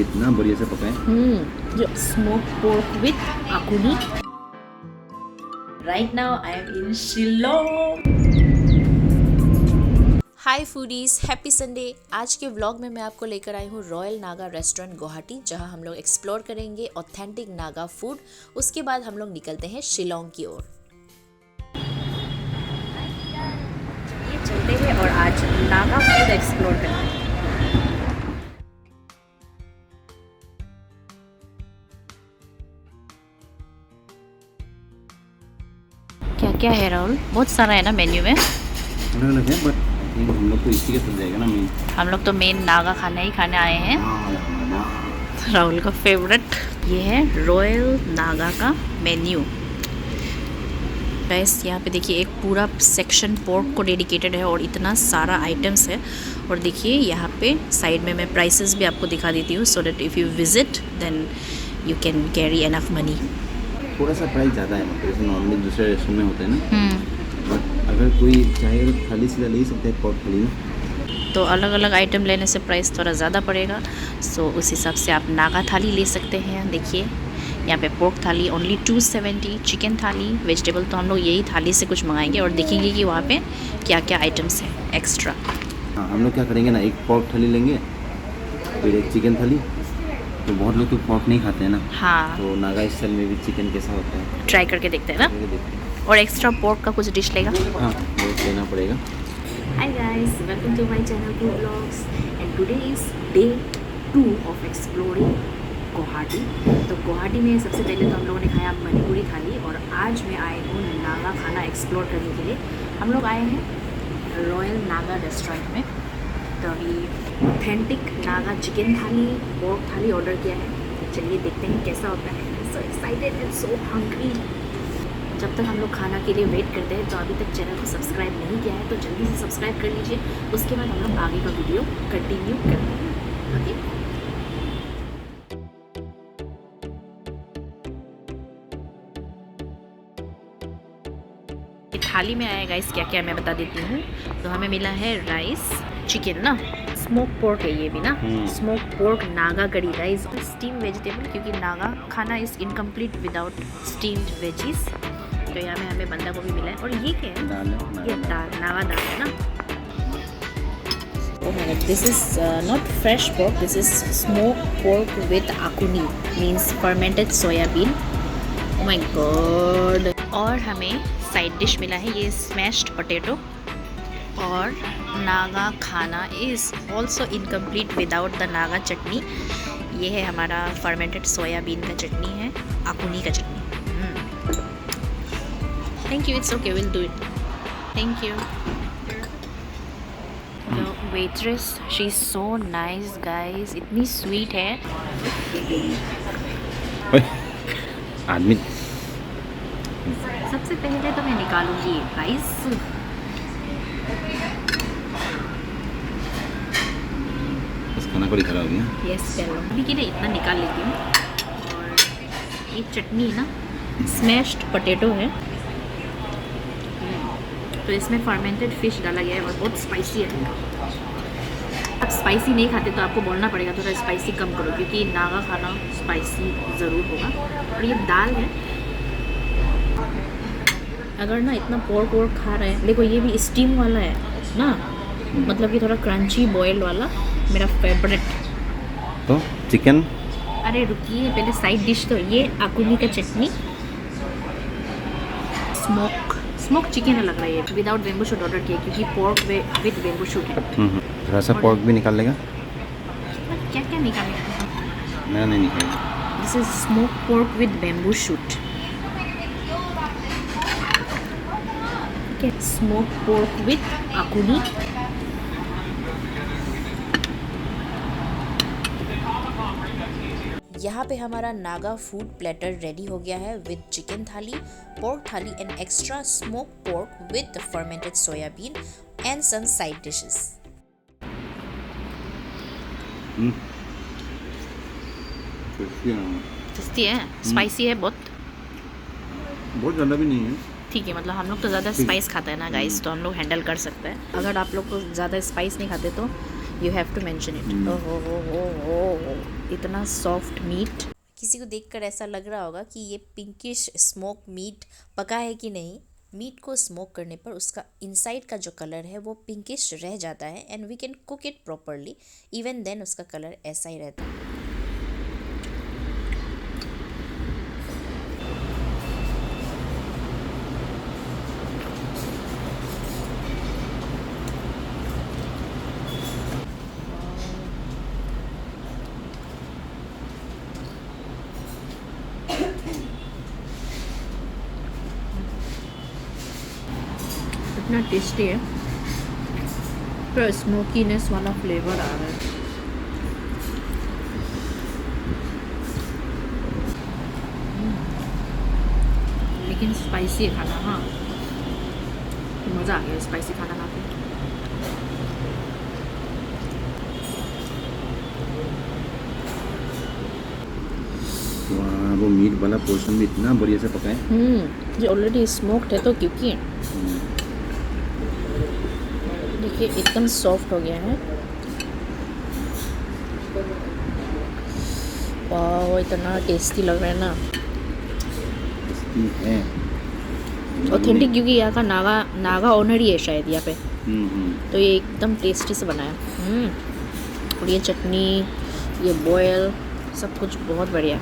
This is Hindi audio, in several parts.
इतना बढ़िया से पकाए। जो smoke pork with akhuni. Right now I am in Shillong. Hi foodies, happy Sunday. आज के व्लॉग में मैं आपको लेकर आई हूँ रॉयल नागा रेस्टोरेंट गुवाहाटी, जहाँ हम लोग एक्सप्लोर करेंगे ऑथेंटिक नागा फूड। उसके बाद हम लोग निकलते हैं शिलोंग की ओर। ये चलते हैं और आज नागा फूड एक्सप्लोर करते हैं। क्या क्या है राहुल? बहुत सारा है ना मेन्यू में। अलग अलग है, बट हम लोग को इसी के चल जाएगा ना मेन। हम लोग तो मेन नागा खाना ही खाने आए हैं। राहुल का फेवरेट ये है रॉयल नागा का मेन्यू। गाइस यहाँ पे देखिए एक पूरा सेक्शन पोर्क को डेडिकेटेड है और इतना सारा आइटम्स है। और देखिए यहाँ पे साइड में मैं प्राइसेस भी आपको दिखा देती हूँ, so that if you visit then you can carry enough money. थोड़ा सा प्राइस ज़्यादा है, मतलब जैसे नॉर्मली दूसरे रेस्टोरेंट में होते हैं ना। बट अगर कोई चाहे तो थाली सीधा ले ही सकते हैं, पोर्क थाली ना। तो अलग अलग आइटम लेने से प्राइस थोड़ा ज़्यादा पड़ेगा, सो उस हिसाब से आप नागा थाली ले सकते हैं। देखिए यहाँ पे पोर्क थाली ओनली 270, चिकन थाली, वेजिटेबल तो हम लोग यही थाली से कुछ मंगाएंगे और देखेंगे कि वहाँ पे क्या क्या आइटम्स हैं एक्स्ट्रा। हाँ, हम लोग क्या करेंगे ना, एक पोर्क थाली लेंगे, फिर एक चिकन थाली। तो बहुत लोग तो पोर्क नहीं खाते हैं ना। हाँ, तो नागा स्टाइल में भी चिकन कैसा होता है ट्राई करके देखते हैं ना। देखते हैं। और एक्स्ट्रा पोर्क का कुछ डिश लेगा। हाँ, वो लेना पड़ेगा। Hi guys, welcome to my channel Two Vlogs and today is day 2 of exploring Guwahati. तो गुवाहाटी में सबसे पहले तो हम लोगों ने खाया मणिपुरी थाली और आज मैं आई हूँ नागा खाना एक्सप्लोर करने के लिए। हम लोग आए हैं रॉयल नागा रेस्टोरेंट में। तो अभी authentic Naga chicken thali, pork थाली ऑर्डर किया है। तो चलिए देखते हैं कैसा होता है। So excited and so hungry. जब तक हम लोग खाना के लिए वेट करते हैं तो अभी तक चैनल को सब्सक्राइब नहीं किया है तो जल्दी से सब्सक्राइब कर लीजिए। उसके बाद हम लोग आगे का वीडियो कंटिन्यू करते हैं। ओके, थाली में आया गाइस क्या क्या मैं बता देती हूँ। तो हमें मिला है राइस, चिकन ना, स्मोक पोर्क है ये भी ना, smoke pork Naga curry rice, steam vegetable, क्योंकि नागा खाना is incomplete without steamed veggies. तो यहाँ में हमें बंदा गोभी मिला है। और ये क्या है? दाल है, ये दाल, नागा दाल है ना। Oh my god, this is not fresh pork, this is smoke pork with akhuni, means fermented soybean. Oh my god. और हमें साइड डिश मिला है ये स्मैश्ड पोटैटो। और नागा खाना is also incomplete without the Naga chutney. ये है हमारा फर्मेंटेड सोयाबीन का चटनी है, आकुनी का चटनी। Thank you, it's okay, we'll do it. Thank you. The waitress, she's so nice guys, इतनी sweet है। आदमी सबसे पहले तो मैं निकालूंगी राइस। बस खाना को खराब हो गया। यस, पहले अभी के लिए इतना निकाल लेती हूँ। और ये चटनी ना स्मैश्ड पोटैटो है, तो इसमें फर्मेंटेड फिश डाला गया है और बहुत स्पाइसी है। आप स्पाइसी नहीं खाते तो आपको बोलना पड़ेगा थोड़ा स्पाइसी कम करो, क्योंकि नागा खाना स्पाइसी ज़रूर होगा। और ये दाल है, अगर ना इतना पोर्क वोर्क खा रहे हैं, देखो ये भी स्टीम वाला है ना, मतलब कि थोड़ा क्रंची बॉयल वाला मेरा फेवरेट। तो चिकन, अरे रुकिए पहले साइड डिश तो ये आकुनी का चटनी, स्मोक चिकन लग रहा है विदाउट बेम्बू शूट ऑर्डर किया, क्योंकि पोर्क विद बेम्बू शूट है। थोड़ा सा पोर्क भी निकाल लेगा। क्या क्या निकालेगा? मैं नहीं निकालेगा। This is smoke pork with bamboo shoot. Smoke pork with akhuni. यहाँ पे हमारा नागा फूड प्लेटर रेडी हो गया है with chicken thali, pork thali and extra smoke pork with fermented soybean and some side dishes. Tasty है, स्पाइसी है, बहुत ज़्यादा भी नहीं है। ठीक है, मतलब हम लोग तो ज़्यादा स्पाइस खाते हैं ना गाइस, तो हम लोग हैंडल कर सकते हैं। अगर आप लोग को ज़्यादा स्पाइस नहीं खाते तो you have to mention it. ओहो, इतना सॉफ्ट मीट। किसी को देखकर ऐसा लग रहा होगा कि ये पिंकिश स्मोक मीट पका है कि नहीं। मीट को स्मोक करने पर उसका इनसाइड का जो कलर है वो पिंकिश रह जाता है and we can cook it properly, even then उसका कलर ऐसा ही रहता है। इतना टेस्टी है, पर स्मोकीनेस वाला फ्लेवर आ रहा है। लेकिन स्पाइसी है खाना। हाँ, मज़ा आ गया स्पाइसी खाना खा के। वाह, वो मीट वाला पोर्शन भी इतना बढ़िया से पका है। ये ऑलरेडी स्मोक्ड है तो क्योंकि देखिए एकदम सॉफ्ट हो गया है। वाह, इतना टेस्टी लग रहा है ना। टेस्टी है, ऑथेंटिक, क्योंकि यहाँ का नागा ओनर ही है शायद यहाँ पे। तो ये एकदम टेस्टी से बना है। और ये चटनी, ये बॉयल, सब कुछ बहुत बढ़िया।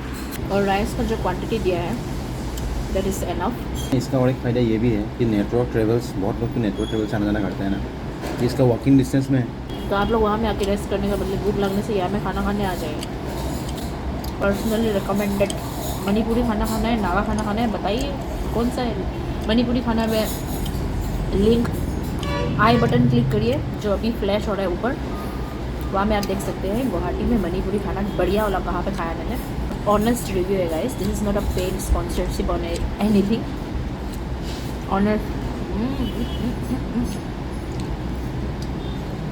और राइस का जो क्वांटिटी दिया है दैट इज़ एनफ। इसका और एक फ़ायदा ये भी है कि नेटवर्क ट्रेवल्स, बहुत लोग तो नेटवर्क ट्रेवल से आना जाना करते हैं ना, इसका वॉकिंग डिस्टेंस में है। तो आप लोग वहाँ में आके रेस्ट करने का बदले भूख लगने से यहाँ में खाना खाने आ जाएंगे। Personally recommended. मणिपुरी खाना खाना है, नागा खाना खाना है, बताइए कौन सा है। मणिपुरी खाना में लिंक आई बटन क्लिक करिए जो अभी फ्लैश हो रहा है ऊपर, वहाँ में आप देख सकते हैं गुवाहाटी में मणिपुरी खाना बढ़िया वाला कहाँ पे खाया मैंने। ऑनेस्ट रिव्यू है guys, this is not a paid sponsorship on anything. Honest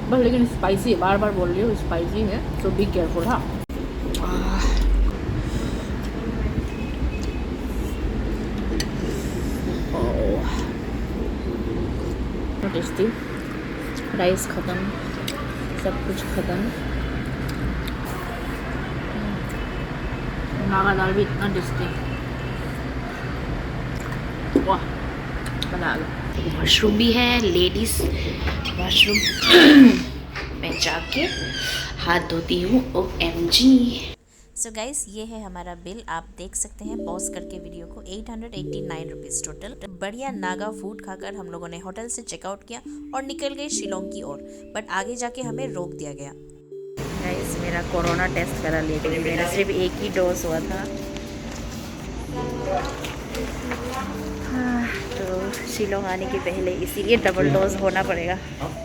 बस, लेकिन स्पाइसी है, बार बार बोल रही हूँ स्पाइसी है, तो बी केयरफुल। हाँ, टेस्टी। राइस ख़त्म, सब कुछ ख़त्म। नागा दाल भी इतना टेस्टी। वाह, बना लो। वॉशरूम भी है, लेडीज़ वॉशरूम में जाके हाथ धोती हूँ। OMG। सो गाइस, ये है हमारा बिल। आप देख सकते हैं पॉज करके वीडियो को। 889 रुपीज़ टोटल। बढ़िया नागा फूड खाकर हम लोगों ने होटल से चेकआउट किया और निकल गए शिलोंग की ओर, बट आगे जाके हमें रोक दिया गया। गाइस, मेरा कोरोना टेस्ट करा लिया क्योंकि मेरा सिर्फ एक ही डोज हुआ था। तो शिलोंग आने के पहले इसीलिए डबल डोज होना पड़ेगा।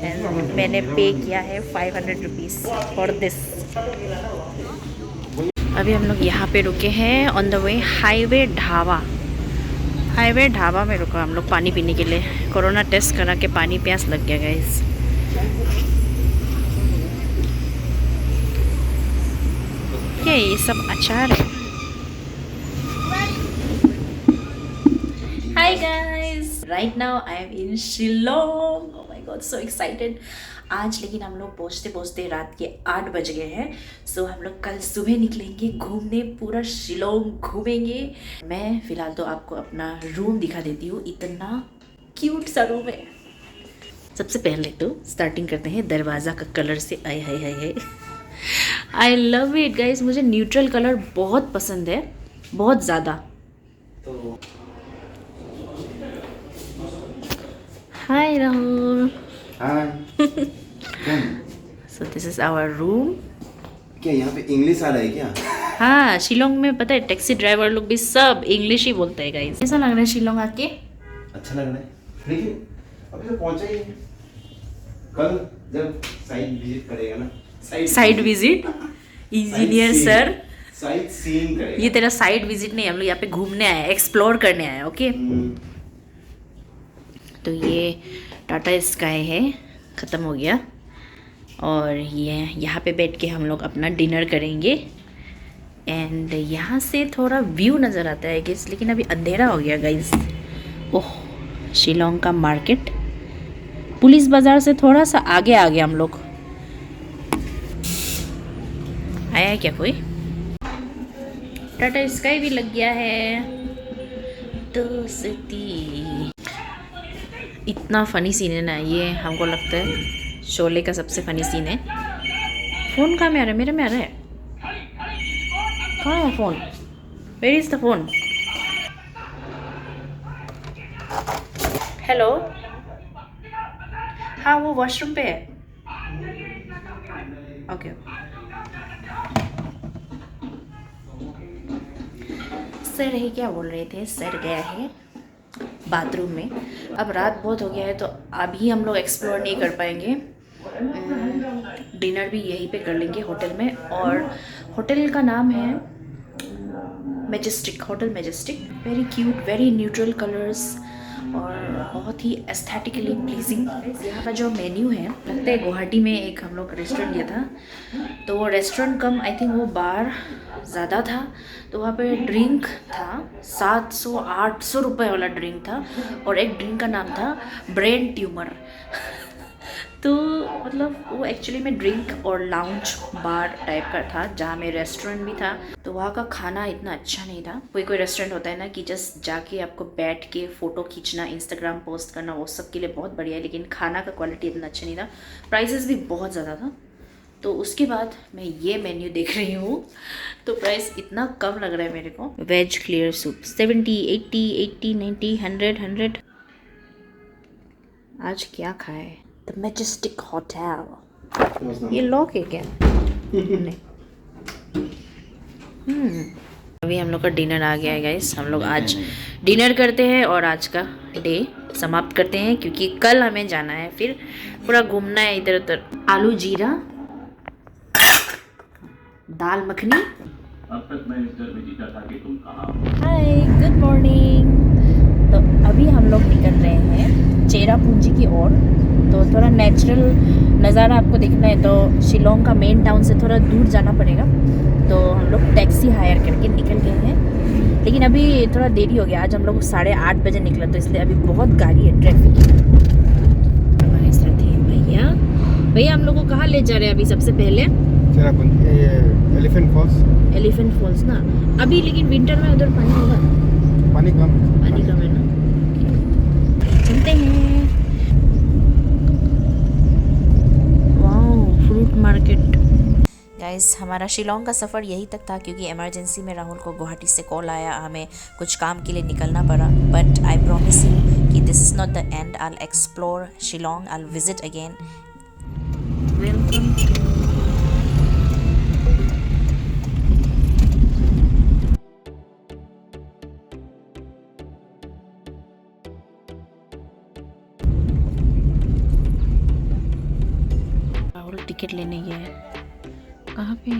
एंड मैंने पे किया है 500 रुपीज़ फॉर दिस। अभी हम लोग यहाँ पे रुके हैं on the way highway dhaba. Highway dhaba में रुका हम लोग पानी पीने के लिए। कोरोना टेस्ट करा के पानी प्यास लग गया गाइस। क्या ये सब अचार है? Hi guys, right now I am in Shillong. Oh my God, so excited. आज लेकिन हम लोग पहुँचते पहुँचते रात के 8 बज गए हैं। सो हम लोग कल सुबह निकलेंगे घूमने, पूरा शिलोंग घूमेंगे। मैं फ़िलहाल तो आपको अपना रूम दिखा देती हूँ, इतना क्यूट सा रूम है। सबसे पहले तो स्टार्टिंग करते हैं दरवाज़ा का कलर से। आय hi hi hi, I love it guys. मुझे न्यूट्रल कलर बहुत पसंद है, बहुत ज़्यादा। Hi Rahul. Hi. So this is our room. क्या यहाँ पे इंग्लिश आ रहा है क्या? हाँ, शिलोंग में पता है टैक्सी ड्राइवर लोग भी सब इंग्लिश ही बोलते हैं गाइस। कैसा लग रहा है शिलोंग आके? अच्छा लग रहा है, लेकिन अभी तो पहुंचा ही है। कल जब साइट विजिट करेगा ना, side visit engineer sir, sight seeing करेगा। ये तेरा साइड विजिट नहीं, हम लोग यहाँ पे घूमने आए, एक्सप्लोर करने आए। ओके, तो ये टाटा स्काई है, ख़त्म हो गया। और ये यहाँ पे बैठ के हम लोग अपना डिनर करेंगे। एंड यहाँ से थोड़ा व्यू नज़र आता है गाइस, लेकिन अभी अंधेरा हो गया गाइस। ओह, शिलोंग का मार्केट पुलिस बाज़ार से थोड़ा सा आगे आ गया हम लोग। आया है क्या कोई? टाटा स्काई भी लग गया है। दोस्ती इतना फ़नी सीन है ना ये, हमको लगता है शोले का सबसे फ़नी सीन है। फ़ोन कहाँ में आ रहा है? मेरे में आ रहा है। कहाँ है phone? Where is the phone? Hello, हाँ वो वॉशरूम पे है। ओके। सर है, क्या बोल रहे थे? सर गया है बाथरूम में। अब रात बहुत हो गया है तो अभी हम लोग एक्सप्लोर नहीं कर पाएंगे। डिनर भी यहीं पे कर लेंगे होटल में, और होटल का नाम है majestic, hotel majestic. Very cute, very neutral colours और बहुत ही एस्थेटिकली प्लीजिंग। यहाँ का जो मेन्यू है, लगता है गुवाहाटी में एक हम लोग रेस्टोरेंट लिया था, तो वो रेस्टोरेंट कम आई थिंक वो बार ज़्यादा था, तो वहाँ पे ड्रिंक था 700-800 रुपये वाला ड्रिंक था, और एक ड्रिंक का नाम था ब्रेन ट्यूमर। तो मतलब वो एक्चुअली में ड्रिंक और लाउंज बार टाइप का था, जहाँ में रेस्टोरेंट भी था। तो वहाँ का खाना इतना अच्छा नहीं था। कोई कोई रेस्टोरेंट होता है ना कि जस्ट जाके आपको बैठ के फ़ोटो खींचना, इंस्टाग्राम पोस्ट करना, वो सब के लिए बहुत बढ़िया है, लेकिन खाना का क्वालिटी इतना अच्छा नहीं था, प्राइसेस भी बहुत ज़्यादा था। तो उसके बाद मैं ये मेन्यू देख रही हूँ तो प्राइस इतना कम लग रहा है मेरे को। Veg clear soup 70, 80, 80, 90, 100, 100। आज क्या खाए? The majestic hotel. ये लॉक है क्या? नहीं। अभी हम लोग का डिनर आ गया है गाइस। हम लोग आज डिनर करते हैं और आज का डे समाप्त करते हैं, क्योंकि कल हमें जाना है, फिर पूरा घूमना है इधर उधर। आलू जीरा, दाल मखनी। अब तक मैं इस घर में जीता था कि तुम कहाँ। हाय, गुड मॉर्निंग। तो अभी हम लोग निकल रहे हैं चेरापूंजी की ओर। तो थोड़ा नेचुरल नज़ारा आपको देखना है तो शिलोंग का मेन टाउन से थोड़ा दूर जाना पड़ेगा। तो हम लोग टैक्सी हायर करके निकल गए हैं, लेकिन अभी थोड़ा देरी हो गया। आज हम लोग 8:30 बजे निकला, तो इसलिए अभी बहुत गाड़ी है, ट्रैफिक है। हमारे साथ है भैया। भैया हम लोग को कहाँ ले जा रहे हैं अभी? सबसे पहले एलिफेंट फॉल्स। एलिफेंट फॉल्स ना अभी, लेकिन विंटर में उधर पानी होगा? पानी कम है ना। चलते हैं। Fruit market. गाइस, हमारा शिलोंग का सफ़र यही तक था, क्योंकि इमरजेंसी में राहुल को गुवाहाटी से कॉल आया, हमें कुछ काम के लिए निकलना पड़ा। बट आई प्रॉमिस यू कि this is not the end. I will explore Shillong, I will visit again. Welcome. Rahul ticket लेने गया है। कहाँ पे?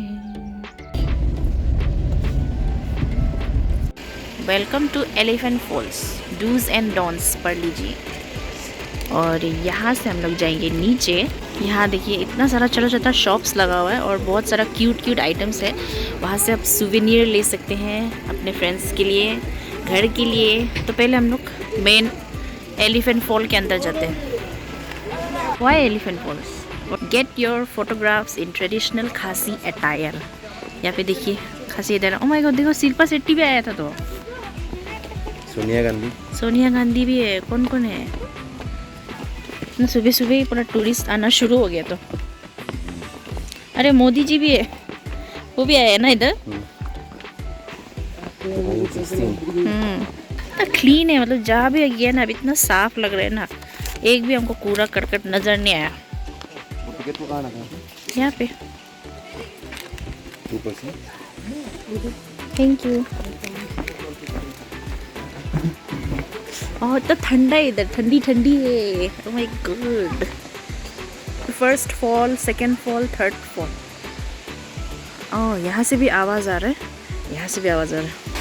Welcome to elephant falls, dos and don'ts पढ़ लीजिए। और यहाँ से हम लोग जाएंगे नीचे। यहाँ देखिए इतना सारा छोटा छोटा शॉप्स लगा हुआ है और बहुत सारा क्यूट आइटम्स है। वहाँ से आप सुवेनियर ले सकते हैं अपने फ्रेंड्स के लिए, घर के लिए। तो पहले हम लोग मेन एलिफेंट फॉल के अंदर जाते हैं। Why elephant falls? Get your photographs in traditional Khasi attire. यहाँ पे देखिए खासी अटायर। ओह माय गॉड, देखो शिल्पा शेट्टी भी आया था। तो सोनिया गांधी भी है। कौन कौन है ना? सुबह सुबह ही पूरा टूरिस्ट आना शुरू हो गया। तो अरे मोदी जी भी है, वो भी आया है ना इधर। इतना क्लीन है, मतलब जहाँ भी गया ना, अभी इतना साफ लग रहा है ना, एक भी हमको कूड़ा करकट नजर नहीं आया। यहाँ पे थैंक यू। और तो ठंडा है इधर, ठंडी ठंडी है। Oh my god. First fall, second fall, third fall. Oh, यहाँ से भी आवाज़ आ रहा है, यहाँ से भी आवाज़ आ रहा है।